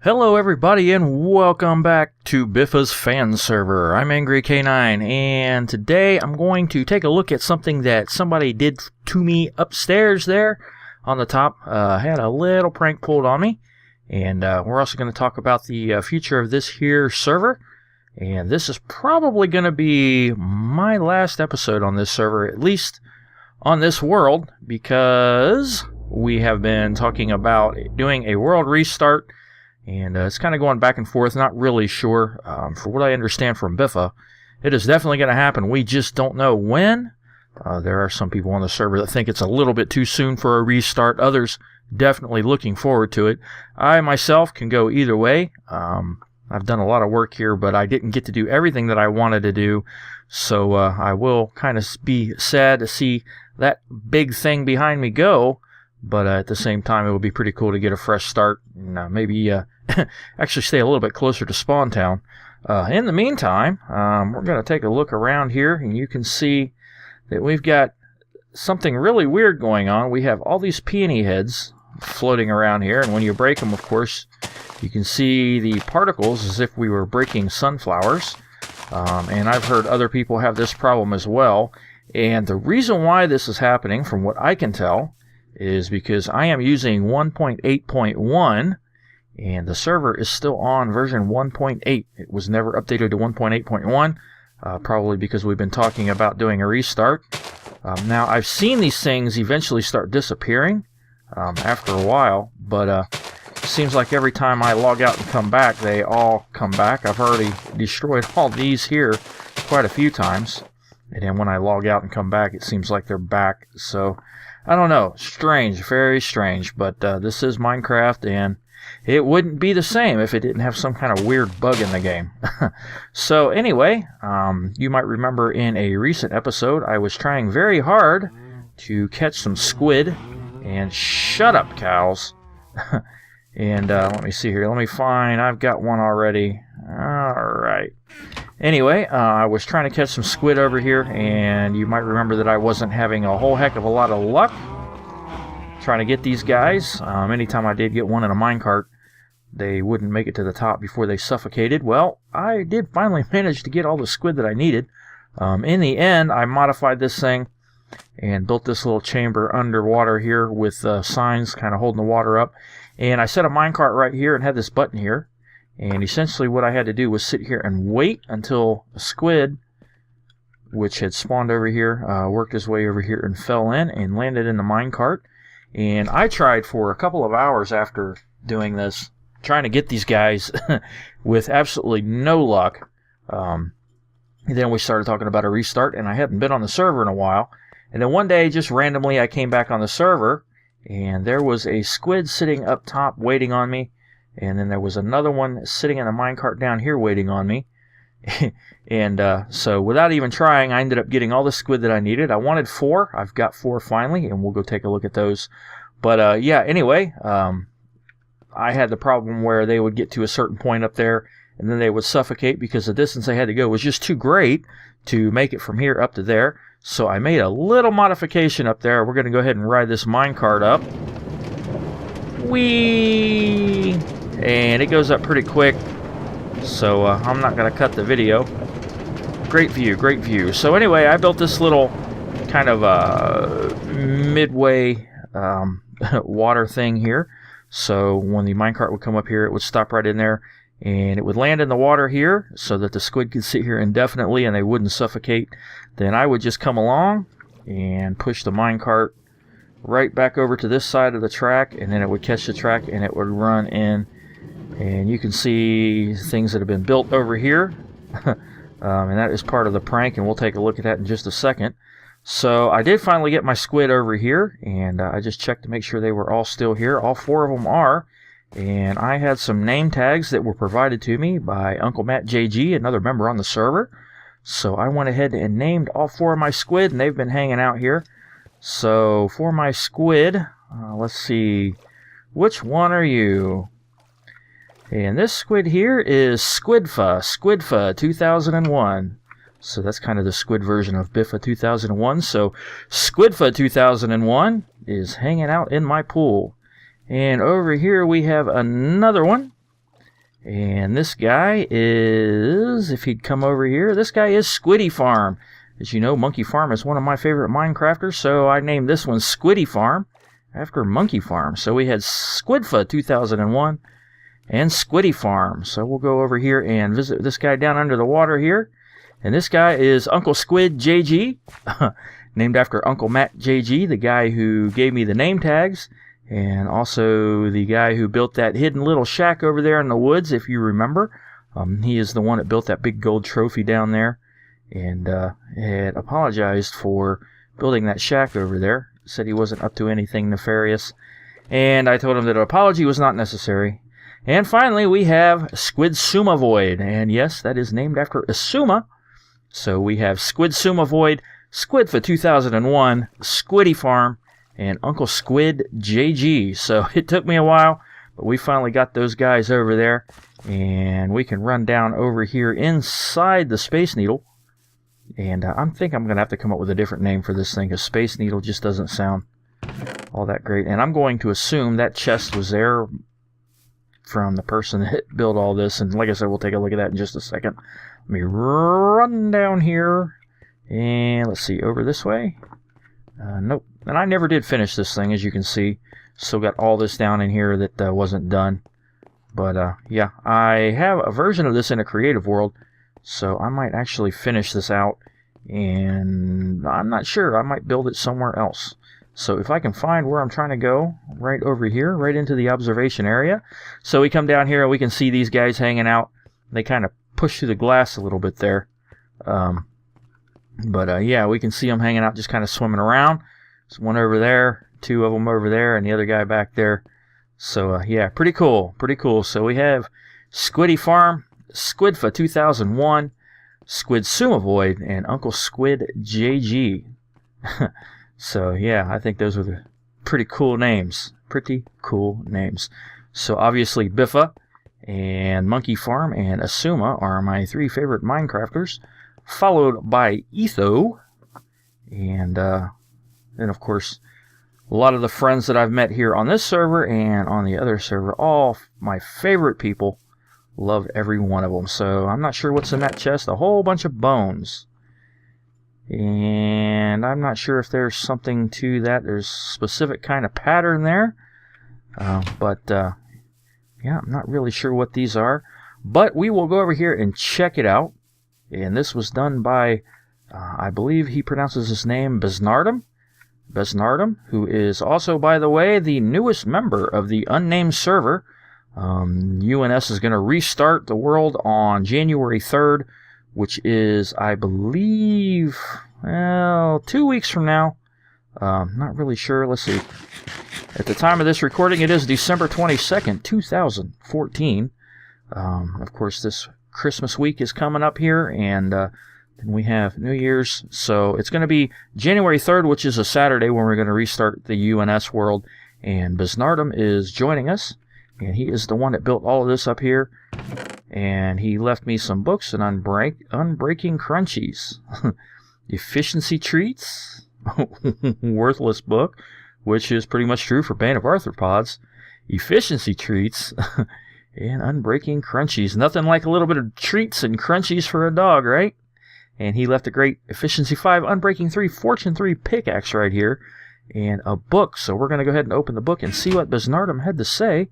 Hello everybody and welcome back to Biffa's Fan Server. I'm Angry K9 and today I'm going to take a look at something that somebody did to me upstairs there on the top. I had a little prank pulled on me, and we're also going to talk about the future of this here server. And this is probably going to be my last episode on this server, at least on this world, because we have been talking about doing a world restart. And it's kind of going back and forth, not really sure. For what I understand from Biffa, it is definitely going to happen. We just don't know when. There are some people on the server that think it's a little bit too soon for a restart. Others definitely looking forward to it. I myself can go either way. I've done a lot of work here, but I didn't get to do everything that I wanted to do. So I will kind of be sad to see that big thing behind me go. But at the same time, it would be pretty cool to get a fresh start and maybe actually stay a little bit closer to Spawn Town. In the meantime, we're going to take a look around here, and you can see that we've got something really weird going on. We have all these Peony Heads floating around here, and when you break them, of course, you can see the particles as if we were breaking sunflowers. And I've heard other people have this problem as well. And the reason why this is happening, from what I can tell, is because I am using 1.8.1 and the server is still on version 1.8. It was never updated to 1.8.1, probably because we've been talking about doing a restart. Now, I've seen these things eventually start disappearing after a while, but it seems like every time I log out and come back, they all come back. I've already destroyed all these here quite a few times, and then when I log out and come back, it seems like they're back. So I don't know. Strange. Very strange. But this is Minecraft, and it wouldn't be the same if it didn't have some kind of weird bug in the game. So anyway, you might remember in a recent episode, I was trying very hard to catch some squid. And shut up, cows. And let me see here. Let me find. I've got one already. Alright. Anyway, I was trying to catch some squid over here, and you might remember that I wasn't having a whole heck of a lot of luck trying to get these guys. Anytime I did get one in a minecart, they wouldn't make it to the top before they suffocated. Well, I did finally manage to get all the squid that I needed. In the end, I modified this thing and built this little chamber underwater here with signs kind of holding the water up. And I set a minecart right here and had this button here. And essentially what I had to do was sit here and wait until a squid, which had spawned over here, worked his way over here and fell in and landed in the minecart. And I tried for a couple of hours after doing this, trying to get these guys with absolutely no luck. And then we started talking about a restart, and I hadn't been on the server in a while. And then one day, just randomly, I came back on the server, and there was a squid sitting up top waiting on me. And then there was another one sitting in a minecart down here waiting on me. And so without even trying, I ended up getting all the squid that I needed. I wanted 4. I've got 4 finally, and we'll go take a look at those. But yeah, anyway, I had the problem where they would get to a certain point up there, and then they would suffocate because the distance they had to go was just too great to make it from here up to there. So I made a little modification up there. We're going to go ahead and ride this minecart up. Whee! And it goes up pretty quick, so I'm not going to cut the video. Great view, great view. So anyway, I built this little kind of midway water thing here. So when the minecart would come up here, it would stop right in there, and it would land in the water here so that the squid could sit here indefinitely and they wouldn't suffocate. Then I would just come along and push the minecart right back over to this side of the track, and then it would catch the track and it would run in. And you can see things that have been built over here. And that is part of the prank, and we'll take a look at that in just a second. So I did finally get my squid over here, and I just checked to make sure they were all still here. All 4 of them are. And I had some name tags that were provided to me by Uncle Matt JG, another member on the server. So I went ahead and named all 4 of my squid, and they've been hanging out here. So for my squid, let's see, which one are you? And this squid here is Squidfa 2001. So that's kind of the squid version of Biffa 2001. So Squidfa 2001 is hanging out in my pool. And over here we have another one. And this guy is, if he'd come over here, this guy is Squiddy Farm. As you know, Monkey Farm is one of my favorite Minecrafters, so I named this one Squiddy Farm after Monkey Farm. So we had Squidfa 2001 and Squiddy Farm. So we'll go over here and visit this guy down under the water here. And this guy is Uncle Squid JG, named after Uncle Matt JG, the guy who gave me the name tags, and also the guy who built that hidden little shack over there in the woods, if you remember. He is the one that built that big gold trophy down there, and had apologized for building that shack over there. Said he wasn't up to anything nefarious, and I told him that an apology was not necessary. And finally, we have Squid Suma Void, and yes, that is named after Asuma. So we have Squid Suma Void, Squid for 2001, Squiddy Farm, and Uncle Squid JG. So it took me a while, but we finally got those guys over there, and we can run down over here inside the Space Needle. And I think I'm going to have to come up with a different name for this thing, because Space Needle just doesn't sound all that great. And I'm going to assume that chest was there from the person that built all this. And like I said, we'll take a look at that in just a second. Let me run down here. And let's see, over this way. Nope. And I never did finish this thing, as you can see. Still got all this down in here that wasn't done. But yeah, I have a version of this in a creative world. So I might actually finish this out, and I'm not sure. I might build it somewhere else. So if I can find where I'm trying to go, right over here, right into the observation area. So we come down here and we can see these guys hanging out. They kind of push through the glass a little bit there. Yeah, we can see them hanging out, just kind of swimming around. There's one over there, two of them over there, and the other guy back there. So yeah, pretty cool, pretty cool. So we have Squiddy Farm, Squidfa 2001, Squid Suma Void, and Uncle Squid JG. So yeah, I think those were the pretty cool names. Pretty cool names. So obviously Biffa and Monkey Farm and Asuma are my three favorite Minecrafters, followed by Etho, and then of course a lot of the friends that I've met here on this server and on the other server, all my favorite people. Love every one of them. So I'm not sure what's in that chest. A whole bunch of bones. And I'm not sure if there's something to that. There's a specific kind of pattern there. Yeah, I'm not really sure what these are. But we will go over here and check it out. And this was done by, I believe he pronounces his name Besnardm. Besnardm, who is also, by the way, the newest member of the unnamed server. UNS is going to restart the world on January 3rd, which is, I believe, 2 weeks from now. Not really sure. Let's see. At the time of this recording, it is December 22nd, 2014. Of course, this Christmas week is coming up here, and then we have New Year's. So it's going to be January 3rd, which is a Saturday, when we're going to restart the UNS world. And Besnardm is joining us. And he is the one that built all of this up here. And he left me some books and Unbreaking Crunchies. Efficiency Treats. Worthless book. Which is pretty much true for Bane of Arthropods. Efficiency Treats. And Unbreaking Crunchies. Nothing like a little bit of treats and crunchies for a dog, right? And he left a great Efficiency 5, Unbreaking 3, Fortune 3 pickaxe right here. And a book. So we're going to go ahead and open the book and see what Besnardm had to say.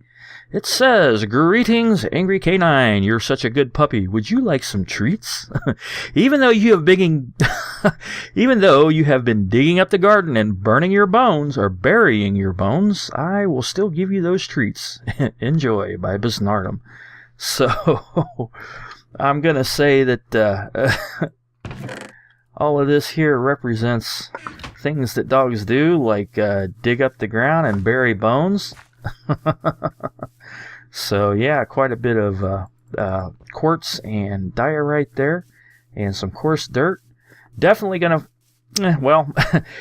It says, "Greetings, Angry K9. You're such a good puppy. Would you like some treats? Even though you have been digging up the garden and burning your bones or burying your bones, I will still give you those treats. Enjoy," by Besnardm. So I'm going to say that all of this here represents things that dogs do, like dig up the ground and bury bones. So yeah, quite a bit of quartz and diorite there, and some coarse dirt. Definitely gonna, well,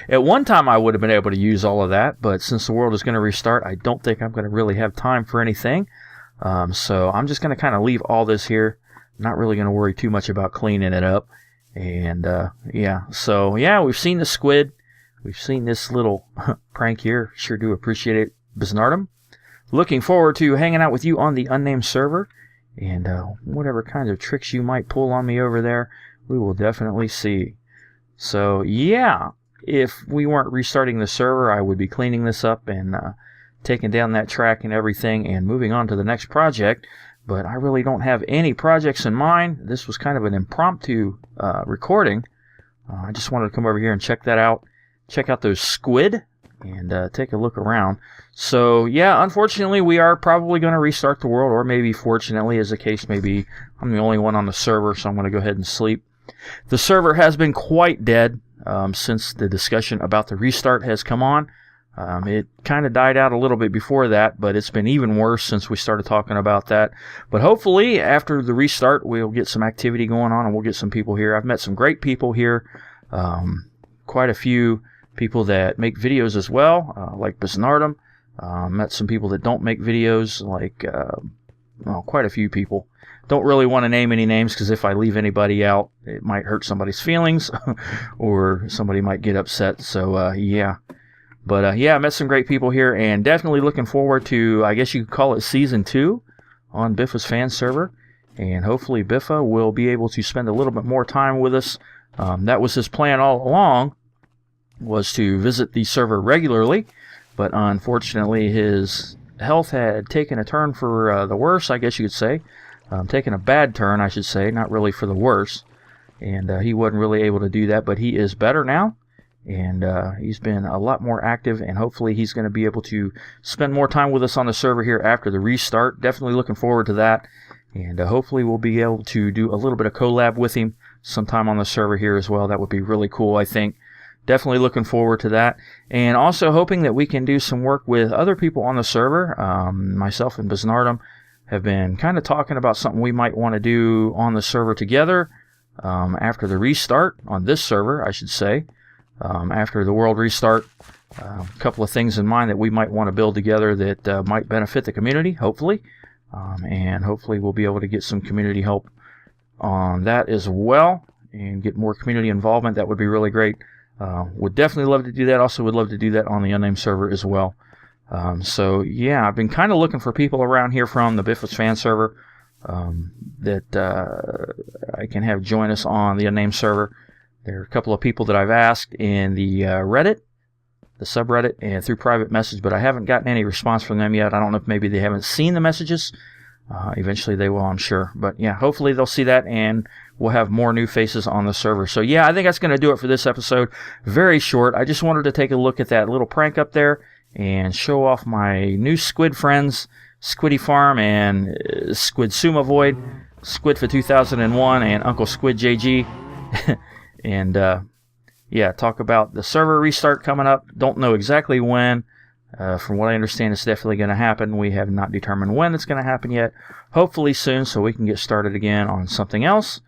at one time I would have been able to use all of that, but since the world is going to restart, I don't think I'm going to really have time for anything. So I'm just going to kind of leave all this here. Not really going to worry too much about cleaning it up. And yeah, so yeah, we've seen the squid. We've seen this little prank here. Sure do appreciate it, Besnardm. Looking forward to hanging out with you on the unnamed server. And whatever kinds of tricks you might pull on me over there, we will definitely see. So yeah, if we weren't restarting the server, I would be cleaning this up and taking down that track and everything and moving on to the next project. But I really don't have any projects in mind. This was kind of an impromptu recording. I just wanted to come over here and check that out. Check out those squid and take a look around. So yeah, unfortunately we are probably going to restart the world, or maybe fortunately, as the case may be, I'm the only one on the server, so I'm going to go ahead and sleep. The server has been quite dead since the discussion about the restart has come on. It kind of died out a little bit before that, but it's been even worse since we started talking about that. But hopefully, after the restart, we'll get some activity going on and we'll get some people here. I've met some great people here. Quite a few people that make videos as well, like Besnardm. Met some people that don't make videos, like quite a few people. Don't really want to name any names, because if I leave anybody out, it might hurt somebody's feelings or somebody might get upset. So yeah. But yeah, I met some great people here, and definitely looking forward to, I guess you could call it Season 2 on Biffa's Fan Server. And hopefully Biffa will be able to spend a little bit more time with us. That was his plan all along, was to visit the server regularly. But unfortunately, his health had taken a turn for the worse, I guess you could say. Taken a bad turn, I should say, not really for the worse. And he wasn't really able to do that, but he is better now. And he's been a lot more active, and hopefully he's going to be able to spend more time with us on the server here after the restart. Definitely looking forward to that. And hopefully we'll be able to do a little bit of collab with him sometime on the server here as well. That would be really cool, I think. Definitely looking forward to that. And also hoping that we can do some work with other people on the server. Myself and Besnardm have been kind of talking about something we might want to do on the server together after the restart, on this server, I should say. After the world restart, a couple of things in mind that we might want to build together that might benefit the community, hopefully. And hopefully we'll be able to get some community help on that as well and get more community involvement. That would be really great. Would definitely love to do that. Also would love to do that on the unnamed server as well. So yeah, I've been kind of looking for people around here from the Biffa's Fan Server that I can have join us on the unnamed server. There are a couple of people that I've asked in the Reddit, the subreddit, and through private message, but I haven't gotten any response from them yet. I don't know if maybe they haven't seen the messages. Eventually they will, I'm sure. But yeah, hopefully they'll see that, and we'll have more new faces on the server. So yeah, I think that's going to do it for this episode. Very short. I just wanted to take a look at that little prank up there and show off my new Squid Friends, Squiddy Farm, and Squid Suma Void, Squid for 2001, and Uncle Squid JG. And yeah, talk about the server restart coming up. Don't know exactly when. From what I understand, it's definitely going to happen. We have not determined when it's going to happen yet. Hopefully soon, so we can get started again on something else.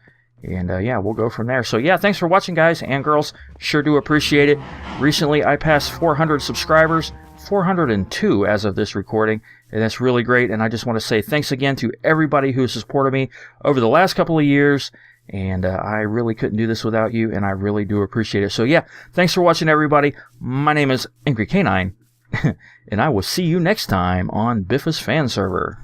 And yeah, we'll go from there. So yeah, thanks for watching, guys and girls. Sure do appreciate it. Recently, I passed 400 subscribers. 402 as of this recording, and that's really great. And I just want to say thanks again to everybody who has supported me over the last couple of years. And I really couldn't do this without you, and I really do appreciate it. So yeah, thanks for watching, everybody. My name is Angry K9, and I will see you next time on Biffa's Fan Server.